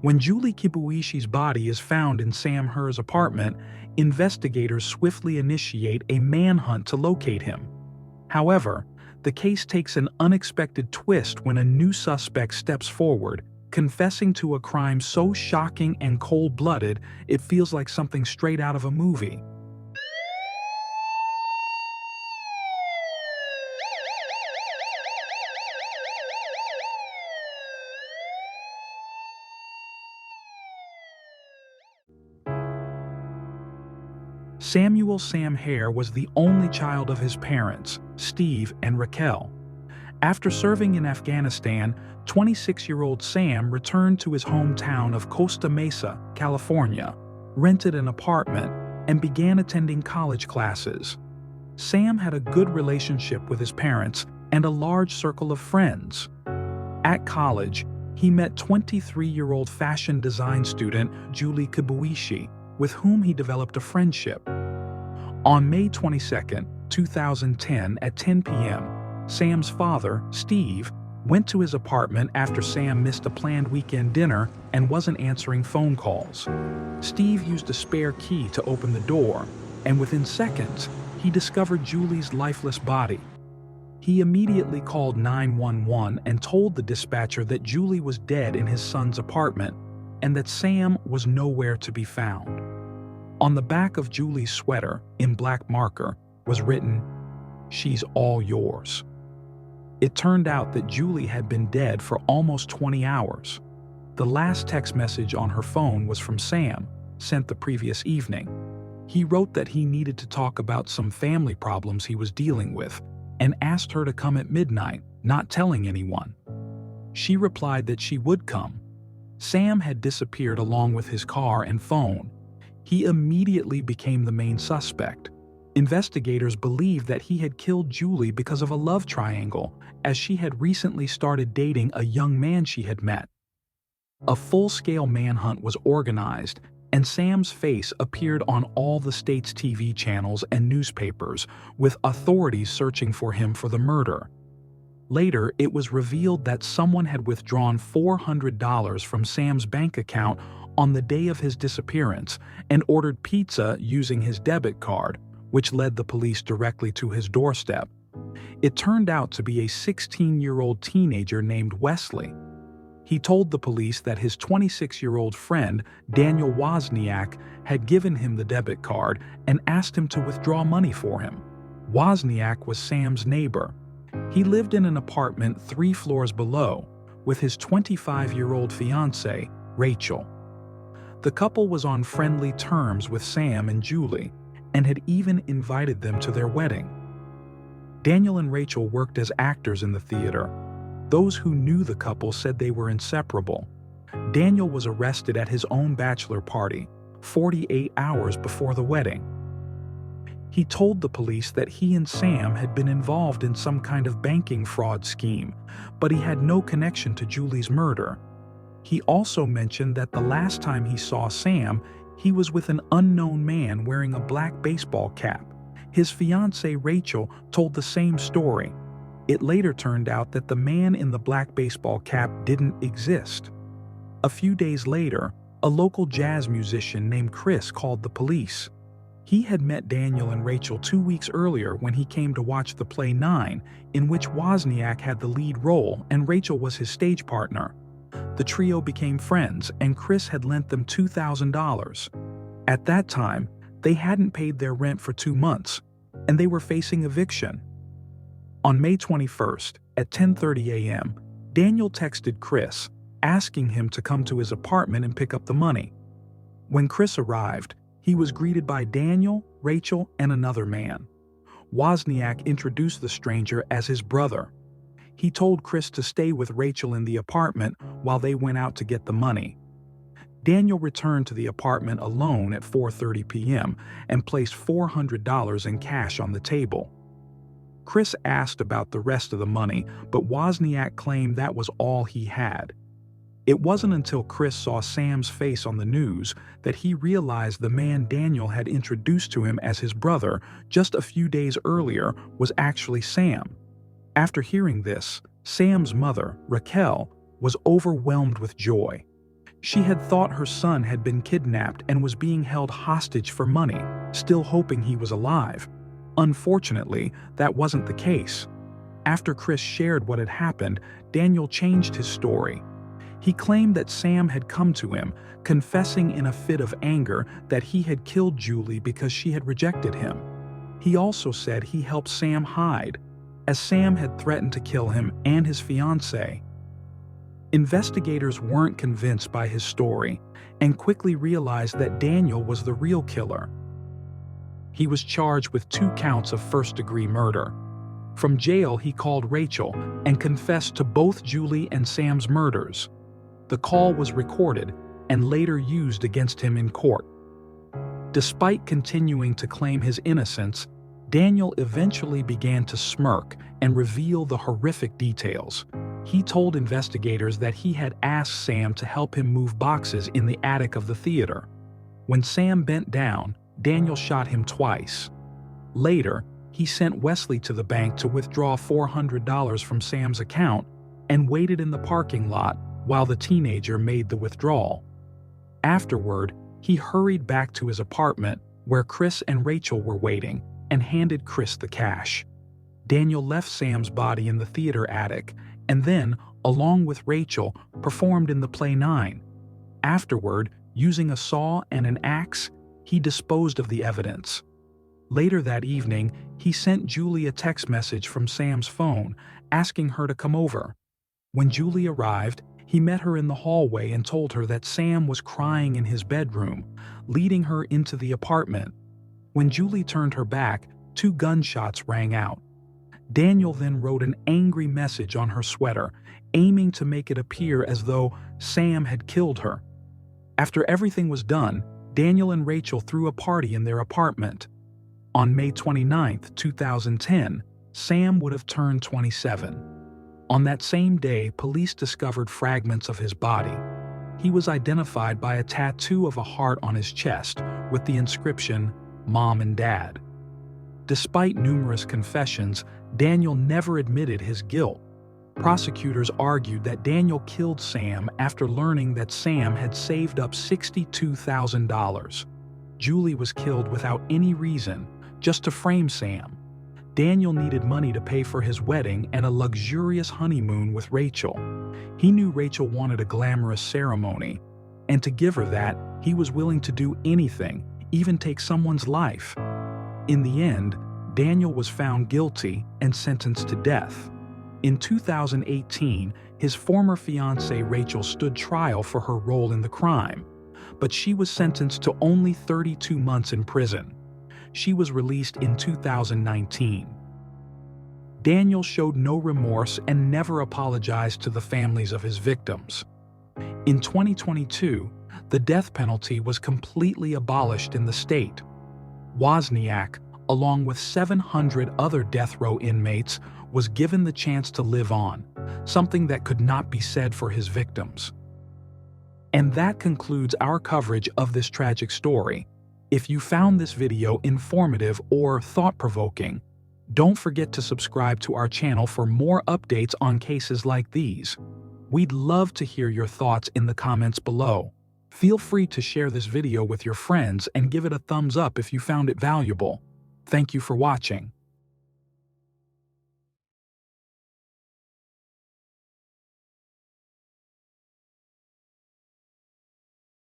When Julie Kibuishi's body is found in Sam Herr's apartment, investigators swiftly initiate a manhunt to locate him. However, the case takes an unexpected twist when a new suspect steps forward, confessing to a crime so shocking and cold-blooded it feels like something straight out of a movie. Samuel Sam Herr was the only child of his parents, Steve and Raquel. After serving in Afghanistan, 26-year-old Sam returned to his hometown of Costa Mesa, California, rented an apartment, and began attending college classes. Sam had a good relationship with his parents and a large circle of friends. At college, he met 23-year-old fashion design student Julie Kibuishi, with whom he developed a friendship. On May 22, 2010 at 10 p.m., Sam's father, Steve, went to his apartment after Sam missed a planned weekend dinner and wasn't answering phone calls. Steve used a spare key to open the door, and within seconds, he discovered Julie's lifeless body. He immediately called 911 and told the dispatcher that Julie was dead in his son's apartment and that Sam was nowhere to be found. On the back of Julie's sweater, in black marker, was written, "She's all yours." It turned out that Julie had been dead for almost 20 hours. The last text message on her phone was from Sam, sent the previous evening. He wrote that he needed to talk about some family problems he was dealing with and asked her to come at midnight, not telling anyone. She replied that she would come. Sam had disappeared along with his car and phone. He immediately became the main suspect. Investigators believed that he had killed Julie because of a love triangle, as she had recently started dating a young man she had met. A full-scale manhunt was organized, and Sam's face appeared on all the state's TV channels and newspapers, with authorities searching for him for the murder. Later, it was revealed that someone had withdrawn $400 from Sam's bank account on the day of his disappearance and ordered pizza using his debit card, which led the police directly to his doorstep. It turned out to be a 16-year-old teenager named Wesley. He told the police that his 26-year-old friend, Daniel Wozniak, had given him the debit card and asked him to withdraw money for him. Wozniak was Sam's neighbor. He lived in an apartment 3 floors below with his 25-year-old fiancée, Rachel. The couple was on friendly terms with Sam and Julie and had even invited them to their wedding. Daniel and Rachel worked as actors in the theater. Those who knew the couple said they were inseparable. Daniel was arrested at his own bachelor party, 48 hours before the wedding. He told the police that he and Sam had been involved in some kind of banking fraud scheme, but he had no connection to Julie's murder. He also mentioned that the last time he saw Sam, he was with an unknown man wearing a black baseball cap. His fiancée Rachel told the same story. It later turned out that the man in the black baseball cap didn't exist. A few days later, a local jazz musician named Chris called the police. He had met Daniel and Rachel 2 weeks earlier when he came to watch the play 9, in which Wozniak had the lead role and Rachel was his stage partner. The trio became friends, and Chris had lent them $2,000. At that time, they hadn't paid their rent for 2 months, and they were facing eviction. On May 21st, at 10:30 a.m., Daniel texted Chris, asking him to come to his apartment and pick up the money. When Chris arrived, he was greeted by Daniel, Rachel, and another man. Wozniak introduced the stranger as his brother. He told Chris to stay with Rachel in the apartment while they went out to get the money. Daniel returned to the apartment alone at 4:30 p.m. and placed $400 in cash on the table. Chris asked about the rest of the money, but Wozniak claimed that was all he had. It wasn't until Chris saw Sam's face on the news that he realized the man Daniel had introduced to him as his brother just a few days earlier was actually Sam. After hearing this, Sam's mother, Raquel, was overwhelmed with joy. She had thought her son had been kidnapped and was being held hostage for money, still hoping he was alive. Unfortunately, that wasn't the case. After Chris shared what had happened, Daniel changed his story. He claimed that Sam had come to him, confessing in a fit of anger that he had killed Julie because she had rejected him. He also said he helped Sam hide, as Sam had threatened to kill him and his fiancée. Investigators weren't convinced by his story and quickly realized that Daniel was the real killer. He was charged with 2 counts of first-degree murder. From jail, he called Rachel and confessed to both Julie and Sam's murders. The call was recorded and later used against him in court. Despite continuing to claim his innocence, Daniel eventually began to smirk and reveal the horrific details. He told investigators that he had asked Sam to help him move boxes in the attic of the theater. When Sam bent down, Daniel shot him twice. Later, he sent Wesley to the bank to withdraw $400 from Sam's account and waited in the parking lot while the teenager made the withdrawal. Afterward, he hurried back to his apartment where Chris and Rachel were waiting and handed Chris the cash. Daniel left Sam's body in the theater attic and then, along with Rachel, performed in the play 9. Afterward, using a saw and an axe, he disposed of the evidence. Later that evening, he sent Julie a text message from Sam's phone asking her to come over. When Julie arrived, he met her in the hallway and told her that Sam was crying in his bedroom, leading her into the apartment. When Julie turned her back, 2 gunshots rang out. Daniel then wrote an angry message on her sweater, aiming to make it appear as though Sam had killed her. After everything was done, Daniel and Rachel threw a party in their apartment. On May 29, 2010, Sam would have turned 27. On that same day, police discovered fragments of his body. He was identified by a tattoo of a heart on his chest with the inscription, "Mom and Dad." Despite numerous confessions, Daniel never admitted his guilt. Prosecutors argued that Daniel killed Sam after learning that Sam had saved up $62,000. Julie was killed without any reason, just to frame Sam. Daniel needed money to pay for his wedding and a luxurious honeymoon with Rachel. He knew Rachel wanted a glamorous ceremony, and to give her that, he was willing to do anything, even take someone's life. In the end, Daniel was found guilty and sentenced to death. In 2018, his former fiancée Rachel stood trial for her role in the crime, but she was sentenced to only 32 months in prison. She was released in 2019. Daniel showed no remorse and never apologized to the families of his victims. In 2022, the death penalty was completely abolished in the state. Wozniak, along with 700 other death row inmates, was given the chance to live on, something that could not be said for his victims. And that concludes our coverage of this tragic story. If you found this video informative or thought-provoking, don't forget to subscribe to our channel for more updates on cases like these. We'd love to hear your thoughts in the comments below. Feel free to share this video with your friends and give it a thumbs up if you found it valuable. Thank you for watching.